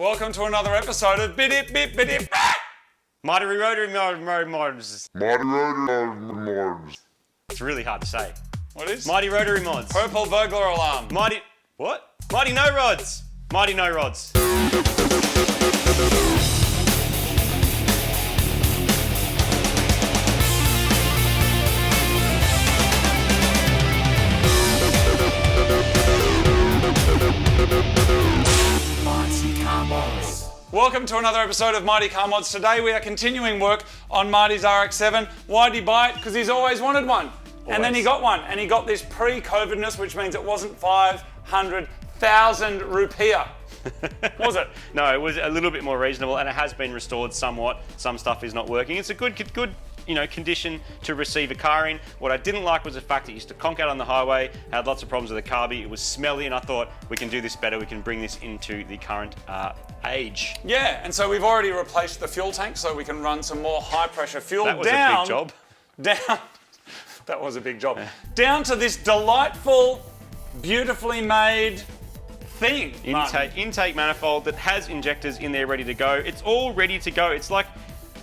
Welcome to another episode of Bidip Bip Bidip. Mighty Rotary Mods. It's really hard to say. What is? Mighty Rotary Mods. Purple burglar alarm. Mighty... What? Mighty No Rods. Mighty No Rods. Welcome to another episode of Mighty Car Mods. Today we are continuing work on Marty's RX7. Why'd he buy it? Because he's always wanted one. Always. And then he got one. And he got this pre-COVIDness, which means it wasn't 500,000 rupiah. Was it? No, it was a little bit more reasonable, and it has been restored somewhat. Some stuff is not working. It's a good condition to receive a car in. What I didn't like was the fact that it used to conk out on the highway, had lots of problems with the carby. It was smelly, and I thought we can do this better. We can bring this into the current age. Yeah, and so we've already replaced the fuel tank so we can run some more high pressure fuel That was a big job. That was a big job. Down to this delightful, beautifully made thing. Intake manifold that has injectors in there ready to go. It's all ready to go. It's like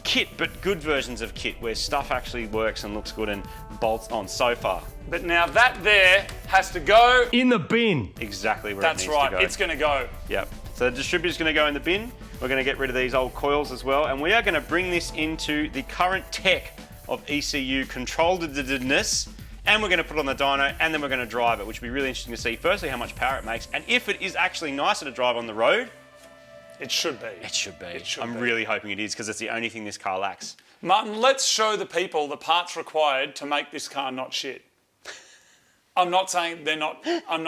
kit, but good versions of kit where stuff actually works and looks good and bolts on so far. But now that there has to go in the bin. Exactly where That's it needs right, to go. it's going to go. Yep. So the distributor's going to go in the bin. We're going to get rid of these old coils as well, and we are going to bring this into the current tech of ECU controlledness, and we're going to put it on the dyno, and then we're going to drive it, which will be really interesting to see. Firstly, how much power it makes, and if it is actually nicer to drive on the road. It should be. It should be. I'm really hoping it is, because it's the only thing this car lacks. Martin, let's show the people the parts required to make this car not shit. I'm not saying they're not. Hold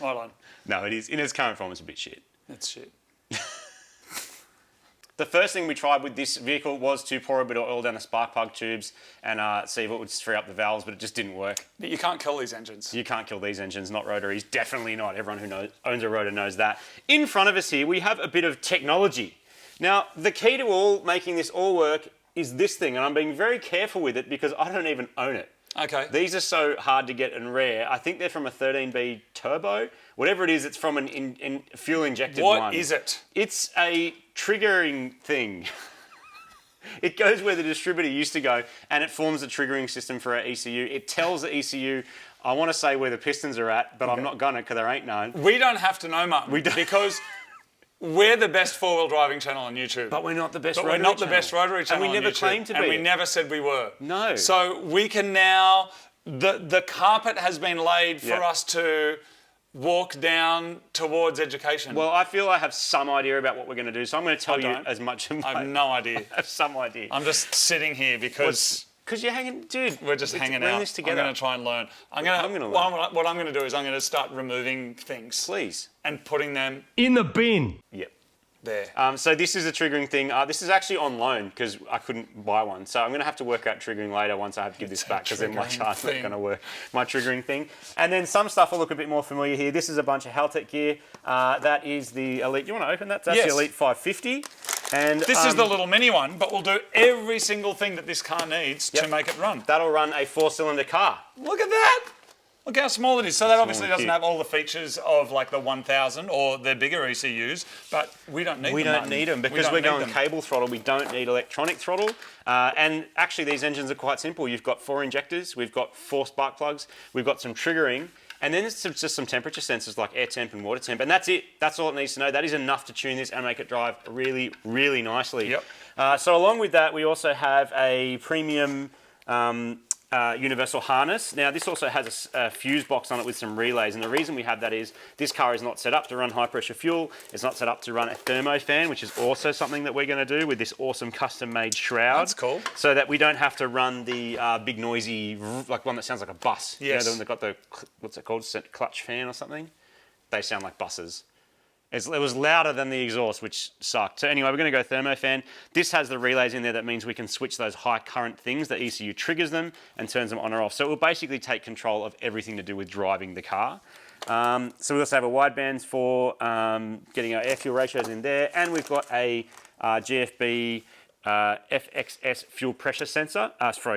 on. No, it is. In its current form, it's a bit shit. It's shit. The first thing we tried with this vehicle was to pour a bit of oil down the spark plug tubes and see if it would free up the valves, but it just didn't work. But you can't kill these engines. You can't kill these engines, not rotaries. Definitely not. Everyone who owns a rotor knows that. In front of us here, we have a bit of technology. Now, the key to making this all work is this thing, and I'm being very careful with it because I don't even own it. Okay. These are so hard to get and rare. I think they're from a 13B turbo. Whatever it is, it's from an fuel-injected one. What is it? It's a triggering thing. It goes where the distributor used to go, and it forms a triggering system for our ECU. It tells the ECU, I want to say where the pistons are at, but I'm not going to because there ain't none. We don't have to know, Martin. We don't. Because we're the best four-wheel driving channel on YouTube. But we're not the best rotary channel. And we never claimed to be. And we never said we were. No. So we can now, the carpet has been laid for us to walk down towards education. Well, I feel I have some idea about what we're going to do, so I'm going to tell you as much as I have no idea. I have some idea. I'm just sitting here because you're hanging, dude. We're just hanging out. This together. I'm going to try and learn. What I'm going to do is I'm going to start removing things. Please. And putting them in the bin. Yep. There. So this is a triggering thing. This is actually on loan because I couldn't buy one. So I'm going to have to work out triggering later once I have to give this back because then my chart's not going to work. My triggering thing. And then some stuff will look a bit more familiar here. This is a bunch of Haltech gear. That is the Elite. You want to open that? That's the Elite 550. And this is the little mini one, but we'll do every single thing that this car needs to make it run. That'll run a 4-cylinder car. Look at that. Look how small it is. So that obviously doesn't have all the features of like the 1000 or their bigger ECUs, but we don't need them. We don't need them because we're going cable throttle. We don't need electronic throttle. And actually these engines are quite simple. You've got 4 injectors, we've got 4 spark plugs, we've got some triggering, and then it's just some temperature sensors like air temp and water temp, and that's it. That's all it needs to know. That is enough to tune this and make it drive really, really nicely. Yep. So along with that, we also have a premium universal harness. Now this also has a fuse box on it with some relays, and the reason we have that is this car is not set up to run high pressure fuel. It's not set up to run a thermo fan, which is also something that we're going to do with this awesome custom made shroud. That's cool. So that we don't have to run the big noisy, like one that sounds like a bus. Yes. You know, the one that got the, what's it called, clutch fan or something? They sound like buses. It was louder than the exhaust, which sucked. So anyway, we're going to go thermo fan. This has the relays in there. That means we can switch those high current things. The ECU triggers them and turns them on or off. So it will basically take control of everything to do with driving the car. So we also have a wideband for getting our air fuel ratios in there. And we've got a GFB FXS fuel pressure sensor,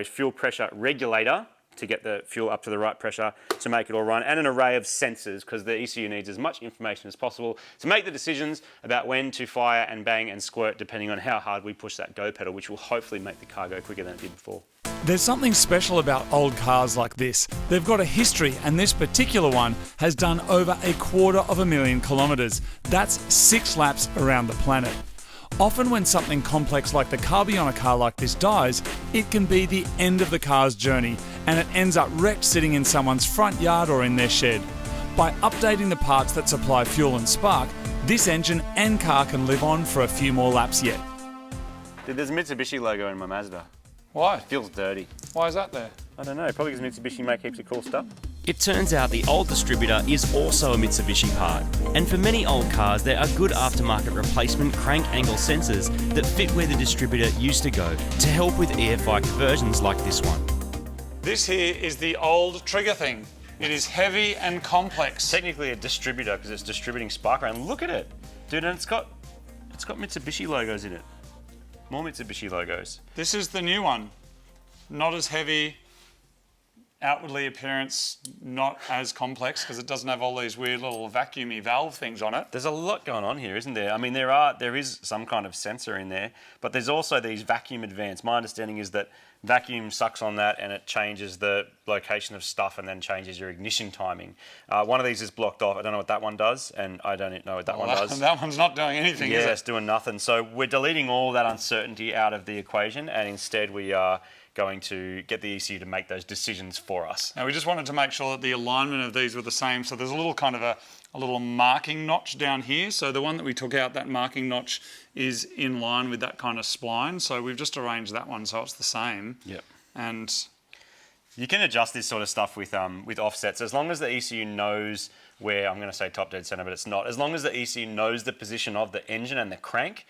fuel pressure regulator to get the fuel up to the right pressure to make it all run, and an array of sensors, because the ECU needs as much information as possible to make the decisions about when to fire and bang and squirt, depending on how hard we push that go pedal, which will hopefully make the car go quicker than it did before. There's something special about old cars like this. They've got a history, and this particular one has done over 250,000 kilometres. That's 6 laps around the planet. Often when something complex like the carby on a car like this dies, it can be the end of the car's journey, and it ends up wrecked sitting in someone's front yard or in their shed. By updating the parts that supply fuel and spark, this engine and car can live on for a few more laps yet. Dude, there's a Mitsubishi logo in my Mazda. Why? It feels dirty. Why is that there? I don't know, probably because Mitsubishi make heaps of cool stuff. It turns out the old distributor is also a Mitsubishi part, and for many old cars there are good aftermarket replacement crank angle sensors that fit where the distributor used to go to help with EFI conversions like this one. This here is the old trigger thing. It is heavy and complex. Technically a distributor because it's distributing spark around. Look at it, dude, and it's got Mitsubishi logos in it. More Mitsubishi logos. This is the new one. Not as heavy, outwardly appearance not as complex because it doesn't have all these weird little vacuumy valve things on it. There's a lot going on here, isn't there? I mean, there is some kind of sensor in there, but there's also these vacuum advance. My understanding is that vacuum sucks on that and it changes the location of stuff and then changes your ignition timing. One of these is blocked off. I don't know what that one does, and I don't know what that one does. That one's not doing anything, is it? Yeah, it's doing nothing. So we're deleting all that uncertainty out of the equation, and instead we are going to get the ECU to make those decisions for us. Now we just wanted to make sure that the alignment of these were the same. So there's a little kind of a little marking notch down here. So the one that we took out, that marking notch is in line with that kind of spline. So we've just arranged that one so it's the same. Yep. And you can adjust this sort of stuff with offsets as long as the ECU knows where, I'm going to say top dead center, but it's not. As long as the ECU knows the position of the engine and the crank,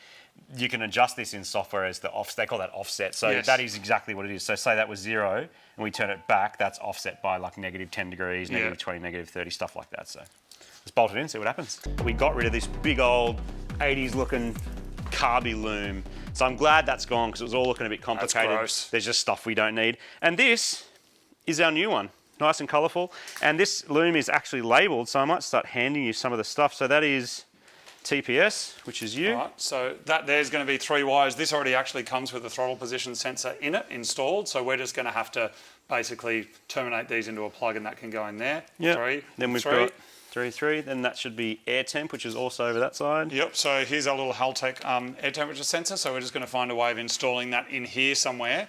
you can adjust this in software as they call that offset. So yes, that is exactly what it is. So say that was 0 and we turn it back, that's offset by like -10 degrees, -20, -30, stuff like that. So let's bolt it in, see what happens. We got rid of this big old 80s looking carby loom. So I'm glad that's gone because it was all looking a bit complicated. That's gross. There's just stuff we don't need. And this is our new one. Nice and colourful. And this loom is actually labelled, so I might start handing you some of the stuff. So that is TPS, which is you. All right, so that there's going to be 3 wires. This already actually comes with a throttle position sensor in it, installed. So we're just going to have to basically terminate these into a plug and that can go in there. Yeah. Then we've got 3. Then that should be air temp, which is also over that side. Yep, so here's our little Haltech air temperature sensor. So we're just going to find a way of installing that in here somewhere.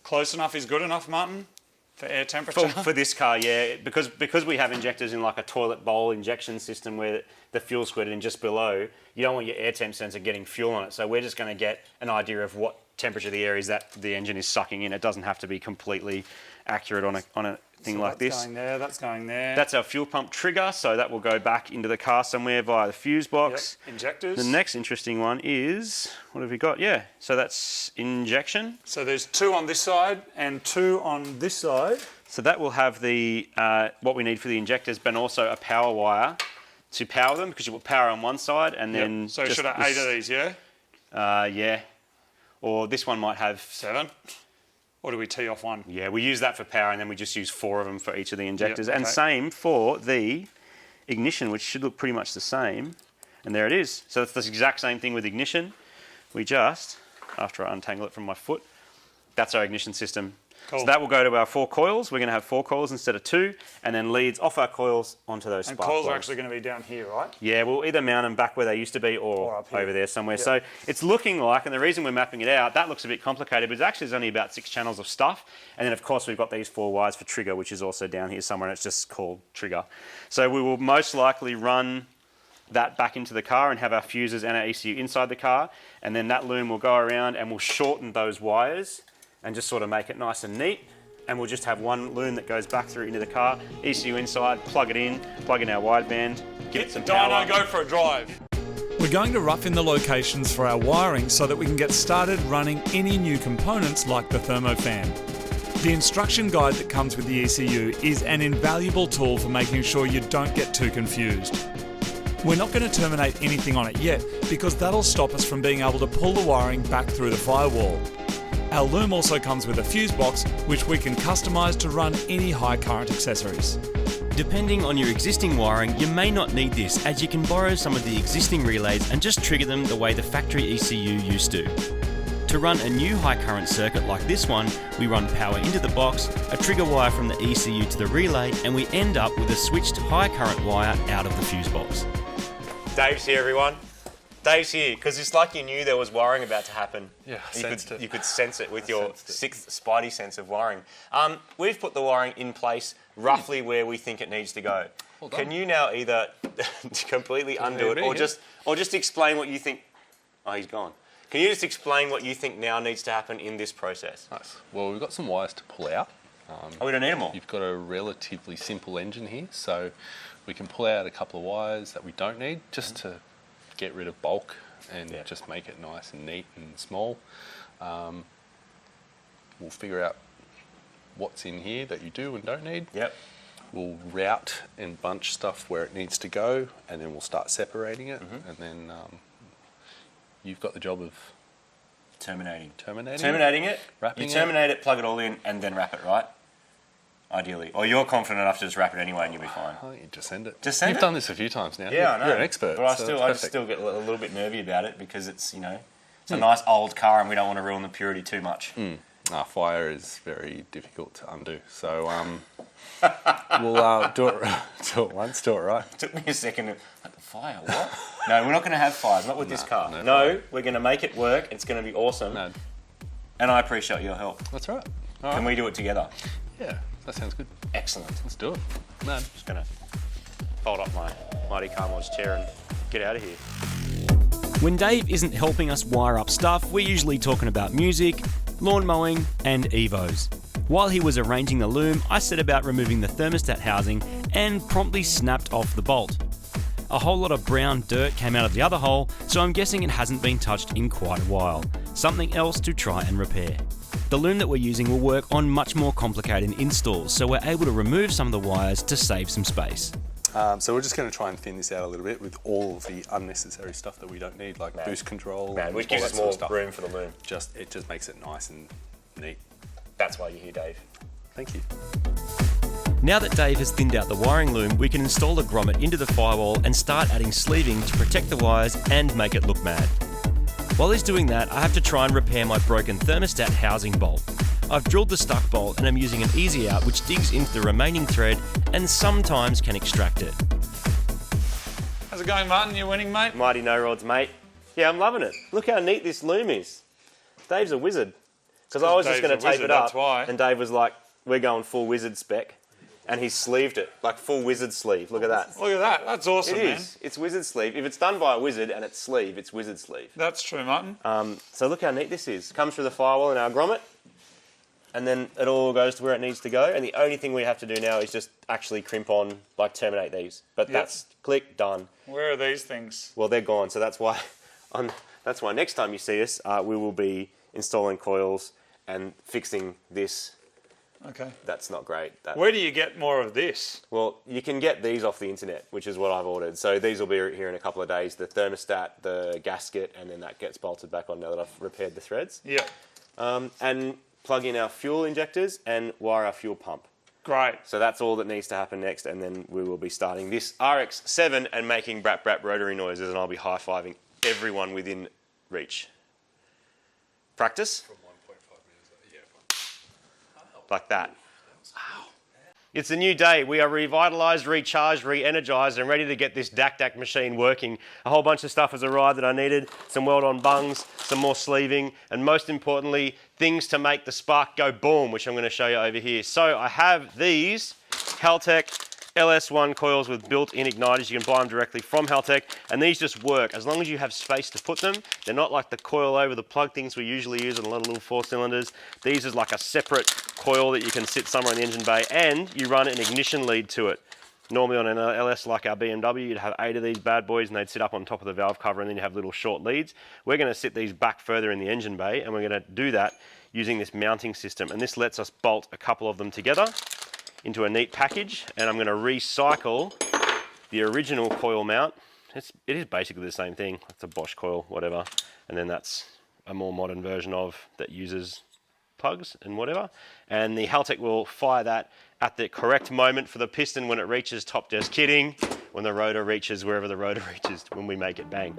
Close enough is good enough, Martin, for air temperature? For this car, yeah. Because we have injectors in like a toilet bowl injection system where the fuel squirted in just below, you don't want your air temp sensor getting fuel on it. So we're just going to get an idea of what temperature the air is that the engine is sucking in. It doesn't have to be completely accurate on a thing like this. That's going there, that's going there. That's our fuel pump trigger, so that will go back into the car somewhere via the fuse box. Yep. Injectors. The next interesting one is, what have we got? Yeah, so that's injection. So there's 2 on this side and 2 on this side. So that will have the what we need for the injectors, but also a power wire to power them, because you put power on one side and then... So should have 8 of these, yeah? Yeah. Or this one might have... 7? Or do we tee off 1? Yeah, we use that for power and then we just use 4 of them for each of the injectors. Yep, okay. And same for the ignition, which should look pretty much the same. And there it is. So it's the exact same thing with ignition. We just, after I untangle it from my foot, that's our ignition system. Cool. So that will go to our 4 coils. We're going to have 4 coils instead of 2, and then leads off our coils onto those spark And coils plugs. are actually going to be down here, right? Yeah, we'll either mount them back where they used to be or up here. over there somewhere. Yep. So it's looking like, and the reason we're mapping it out, that looks a bit complicated, but actually there's only about 6 channels of stuff. And then of course we've got these 4 wires for trigger, which is also down here somewhere, and it's just called trigger. So we will most likely run that back into the car and have our fuses and our ECU inside the car, and then that loom will go around and we'll shorten those wires and just sort of make it nice and neat. And we'll just have one loom that goes back through into the car, ECU inside, plug in our wideband, give it some power. Dyno, go for a drive. We're going to rough in the locations for our wiring so that we can get started running any new components like the thermofan. The instruction guide that comes with the ECU is an invaluable tool for making sure you don't get too confused. We're not going to terminate anything on it yet because that'll stop us from being able to pull the wiring back through the firewall. Our loom also comes with a fuse box, which we can customise to run any high current accessories. Depending on your existing wiring, you may not need this, as you can borrow some of the existing relays and just trigger them the way the factory ECU used to. To run a new high current circuit like this one, we run power into the box, a trigger wire from the ECU to the relay, and we end up with a switched high current wire out of the fuse box. Dave's here, everyone. Dave's here, because it's like you knew there was wiring about to happen. Yeah, You could sense it with your sixth spidey sense of wiring. We've put the wiring in place roughly where we think it needs to go. Well done. Can you now either completely undo it or just explain what you think... Oh, he's gone. Can you just explain what you think now needs to happen in this process? Nice. Well, we've got some wires to pull out. We don't need them all. You've got a relatively simple engine here, so we can pull out a couple of wires that we don't need just to get rid of bulk and just make it nice and neat and small. We'll figure out what's in here that you do and don't need. Yep. We'll route and bunch stuff where it needs to go, and then we'll start separating it, and then you've got the job of Terminating terminating it. Wrapping you terminate it, plug it all in, and then wrap it, right? Ideally. Or you're confident enough to just wrap it anyway and you'll be fine. Oh, you just send it. Just send You've it? done this a few times now. Yeah, I know. You're an expert. But I so just it's still get a little bit nervy about it because it's, it's a nice old car and we don't want to ruin the purity too much. Fire is very difficult to undo. So we'll do it once, do it right. It took me a second. Like, the fire? What? No, we're not going to have fires. Not with this car. no No, fire. we're going to make it work. It's going to be awesome. No, And I appreciate your help. that's right. Can we do it together? Yeah, that sounds good. Excellent. Let's do it. No. Just going to fold up my Mighty Car Mods chair and get out of here. When Dave isn't helping us wire up stuff, we're usually talking about music, lawn mowing, and Evos. While he was arranging the loom, I set about removing the thermostat housing and promptly snapped off the bolt. A whole lot of brown dirt came out of the other hole, so I'm guessing it hasn't been touched in quite a while. Something else to try and repair. The loom that we're using will work on much more complicated installs, so we're able to remove some of the wires to save some space. So we're just going to try and thin this out a little bit with all of the unnecessary stuff that we don't need, like boost control. Man, and which all gives that us sort more of stuff. room for the loom. It just makes it nice and neat. That's why you're here, Dave. Thank you. Now that Dave has thinned out the wiring loom, we can install a grommet into the firewall and start adding sleeving to protect the wires and make it look mad. While he's doing that, I have to try and repair my broken thermostat housing bolt. I've drilled the stuck bolt and I'm using an easy out which digs into the remaining thread and sometimes can extract it. How's it going, Martin? You winning, mate? Mighty No Rods, mate. Yeah, I'm loving it. Look how neat this loom is. Dave's a wizard. Because I was just going Dave's to a tape wizard, it up, that's why. and Dave was like, we're going full wizard spec. And he sleeved it, like full wizard sleeve. Look at that. Look at that. That's awesome, It man. is. It's wizard sleeve. If it's done by a wizard and it's sleeve, it's wizard sleeve. That's true, Martin. So look how neat this is. Comes through the firewall in our grommet, and then it all goes to where it needs to go. And the only thing we have to do now is just actually crimp on, like terminate these. But that's click, done. Where are these things? Well, they're gone, so that's why next time you see us, we will be installing coils and fixing this. Okay. That's not great. Where do you get more of this? Well, you can get these off the internet, which is what I've ordered. So these will be here in a couple of days. The thermostat, the gasket, and then that gets bolted back on now that I've repaired the threads. Yeah. And plug in our fuel injectors and wire our fuel pump. Great. So that's all that needs to happen next, and then we will be starting this RX7 and making brap brap rotary noises, and I'll be high-fiving everyone within reach. Practice? From 1.5 meters, Like that. Wow. It's a new day. We are revitalised, recharged, re-energised and ready to get this DAC machine working. A whole bunch of stuff has arrived that I needed. Some weld-on bungs, some more sleeving, and most importantly, things to make the spark go boom, which I'm going to show you over here. So I have these Haltech LS1 coils with built-in igniters. You can buy them directly from Haltech, and these just work as long as you have space to put them. They're not like the coil over the plug things we usually use on a lot of little 4-cylinders. These is like a separate coil that you can sit somewhere in the engine bay, and you run an ignition lead to it. Normally on an LS like our BMW, you'd have 8 of these bad boys and they'd sit up on top of the valve cover, and then you have little short leads. We're going to sit these back further in the engine bay, and we're going to do that using this mounting system, and this lets us bolt a couple of them together into a neat package, and I'm going to recycle the original coil mount. It is basically the same thing. It's a Bosch coil, whatever, and then that's a more modern version of that uses plugs and whatever. And the Haltech will fire that at the correct moment for the piston when it reaches top. Just kidding. When the rotor reaches wherever the rotor reaches when we make it bang.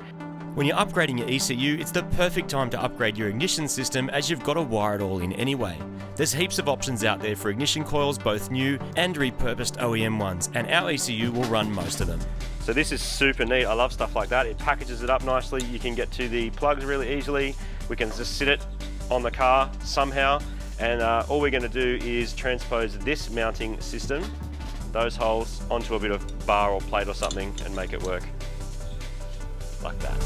When you're upgrading your ECU, it's the perfect time to upgrade your ignition system as you've got to wire it all in anyway. There's heaps of options out there for ignition coils, both new and repurposed OEM ones, and our ECU will run most of them. So this is super neat. I love stuff like that. It packages it up nicely. You can get to the plugs really easily. We can just sit it on the car somehow. And all we're gonna do is transpose this mounting system, those holes, onto a bit of bar or plate or something and make it work like that.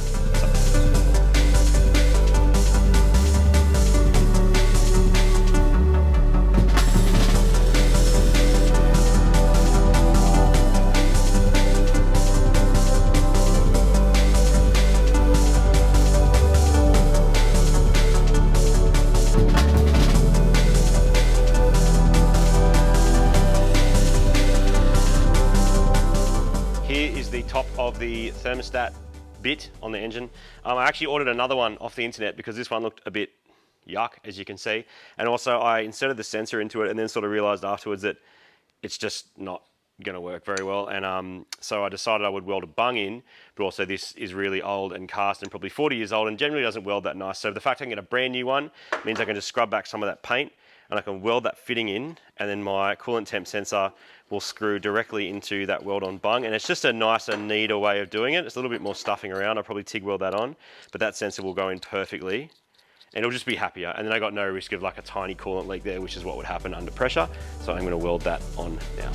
Top of the thermostat bit on the engine. I actually ordered another one off the internet because this one looked a bit yuck, as you can see. And also I inserted the sensor into it and then sort of realized afterwards that it's just not going to work very well. And so I decided I would weld a bung in, but also this is really old and cast and probably 40 years old and generally doesn't weld that nice. So the fact I can get a brand new one means I can just scrub back some of that paint and I can weld that fitting in, and then my coolant temp sensor will screw directly into that weld-on bung, and it's just a nicer, neater way of doing it. It's a little bit more stuffing around. I'll probably TIG weld that on, but that sensor will go in perfectly, and it'll just be happier. And then I got no risk of like a tiny coolant leak there, which is what would happen under pressure. So I'm going to weld that on now.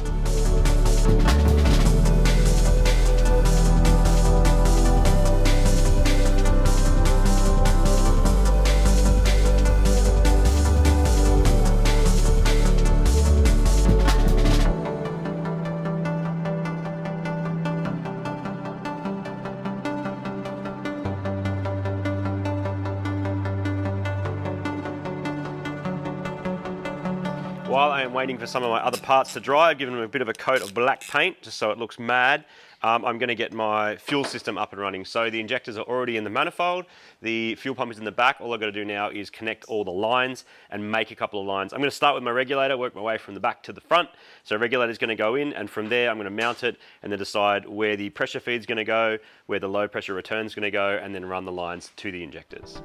While I am waiting for some of my other parts to dry, I've given them a bit of a coat of black paint just so it looks mad. I'm going to get my fuel system up and running. So the injectors are already in the manifold, the fuel pump is in the back. All I've got to do now is connect all the lines and make a couple of lines. I'm going to start with my regulator, work my way from the back to the front. So regulator is going to go in, and from there I'm going to mount it and then decide where the pressure feed is going to go, where the low pressure return is going to go, and then run the lines to the injectors.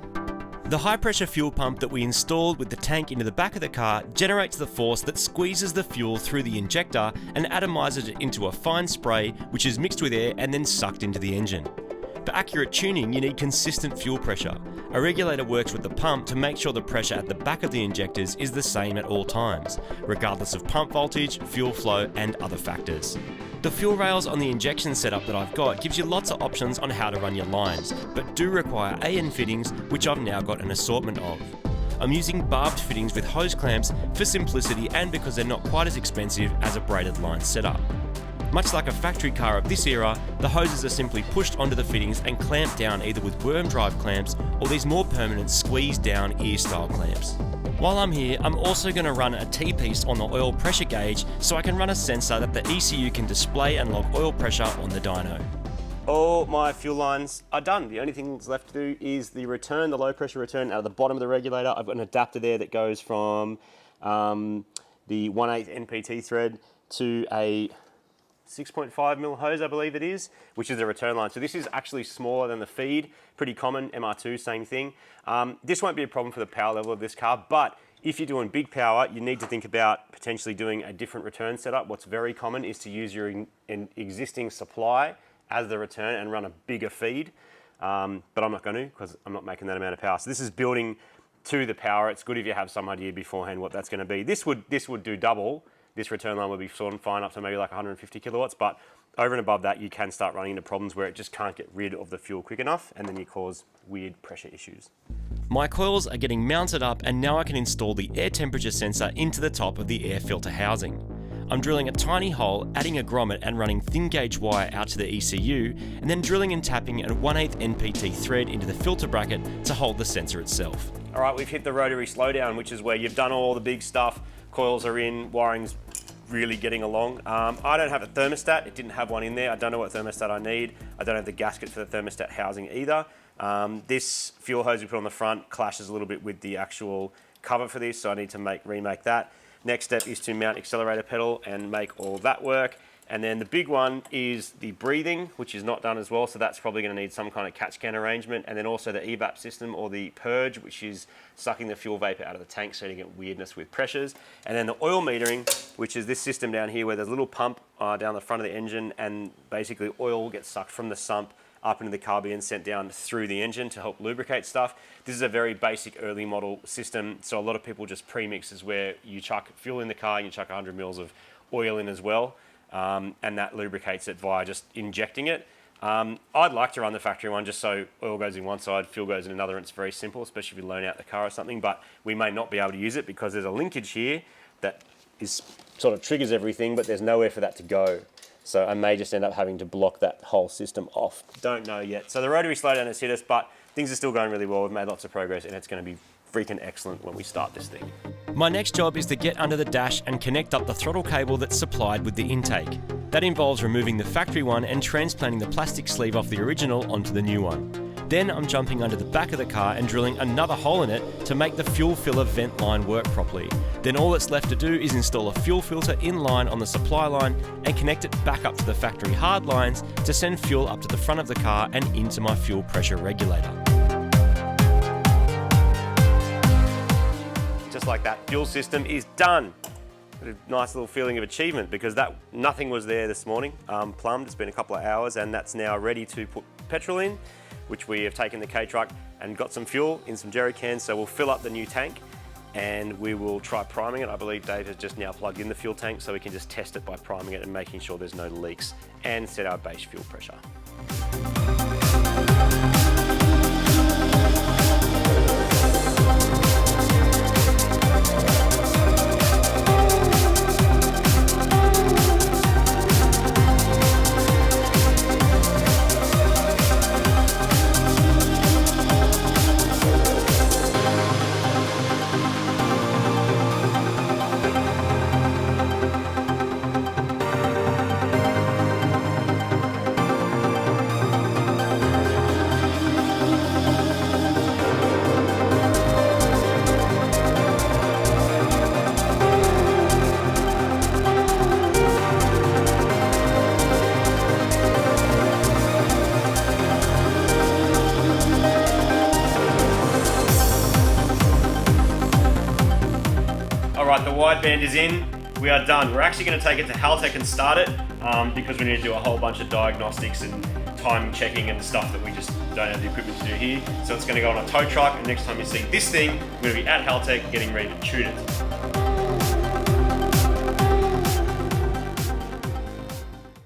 The high pressure fuel pump that we installed with the tank into the back of the car generates the force that squeezes the fuel through the injector and atomizes it into a fine spray which is mixed with air and then sucked into the engine. For accurate tuning, you need consistent fuel pressure. A regulator works with the pump to make sure the pressure at the back of the injectors is the same at all times, regardless of pump voltage, fuel flow and other factors. The fuel rails on the injection setup that I've got gives you lots of options on how to run your lines, but do require AN fittings, which I've now got an assortment of. I'm using barbed fittings with hose clamps for simplicity and because they're not quite as expensive as a braided line setup. Much like a factory car of this era, the hoses are simply pushed onto the fittings and clamped down either with worm drive clamps or these more permanent squeeze down ear style clamps. While I'm here, I'm also going to run a T-piece on the oil pressure gauge so I can run a sensor that the ECU can display and log oil pressure on the dyno. All my fuel lines are done. The only thing that's left to do is the return, the low pressure return out of the bottom of the regulator. I've got an adapter there that goes from the 1/8 NPT thread to a 6.5mm hose, I believe it is, which is the return line. So this is actually smaller than the feed, pretty common, MR2, same thing. This won't be a problem for the power level of this car, but if you're doing big power, you need to think about potentially doing a different return setup. What's very common is to use your existing supply as the return and run a bigger feed, but I'm not going to because I'm not making that amount of power. So this is building to the power. It's good if you have some idea beforehand what that's going to be. This would do double. This return line would be sort of fine up to maybe like 150 kilowatts, but over and above that, you can start running into problems where it just can't get rid of the fuel quick enough, and then you cause weird pressure issues. My coils are getting mounted up, and now I can install the air temperature sensor into the top of the air filter housing. I'm drilling a tiny hole, adding a grommet and running thin gauge wire out to the ECU, and then drilling and tapping a 1/8 NPT thread into the filter bracket to hold the sensor itself. All right, we've hit the rotary slowdown, which is where you've done all the big stuff. Coils are in, wiring's really getting along. I don't have a thermostat. It didn't have one in there. I don't know what thermostat I need. I don't have the gasket for the thermostat housing either. This fuel hose we put on the front clashes a little bit with the actual cover for this, so I need to remake that. Next step is to mount accelerator pedal and make all that work. And then the big one is the breathing, which is not done as well, so that's probably going to need some kind of catch can arrangement. And then also the evap system, or the purge, which is sucking the fuel vapor out of the tank so you get weirdness with pressures. And then the oil metering, which is this system down here where there's a little pump down the front of the engine, and basically oil gets sucked from the sump up into the carby and sent down through the engine to help lubricate stuff. This is a very basic early model system, so a lot of people just premixes where you chuck fuel in the car and you chuck 100 mils of oil in as well. And that lubricates it via just injecting it. I'd like to run the factory one just so oil goes in one side, fuel goes in another, and it's very simple, especially if you loan out the car or something, but we may not be able to use it because there's a linkage here that is sort of triggers everything, but there's nowhere for that to go. So I may just end up having to block that whole system off. Don't know yet. So the rotary slowdown has hit us, but things are still going really well. We've made lots of progress, and it's going to be freaking excellent when we start this thing. My next job is to get under the dash and connect up the throttle cable that's supplied with the intake. That involves removing the factory one and transplanting the plastic sleeve off the original onto the new one. Then I'm jumping under the back of the car and drilling another hole in it to make the fuel filler vent line work properly. Then all that's left to do is install a fuel filter in line on the supply line and connect it back up to the factory hard lines to send fuel up to the front of the car and into my fuel pressure regulator. Just like that, fuel system is done. A nice little feeling of achievement because nothing was there this morning, plumbed. It's been a couple of hours, and that's now ready to put petrol in, which we have taken the K-truck and got some fuel in some jerry cans. So we'll fill up the new tank and we will try priming it. I believe Dave has just now plugged in the fuel tank, so we can just test it by priming it and making sure there's no leaks and set our base fuel pressure. Alright, the wideband is in. We are done. We're actually going to take it to Haltech and start it because we need to do a whole bunch of diagnostics and time checking and stuff that we just don't have the equipment to do here. So it's going to go on a tow truck, and next time you see this thing, we're going to be at Haltech getting ready to tune it.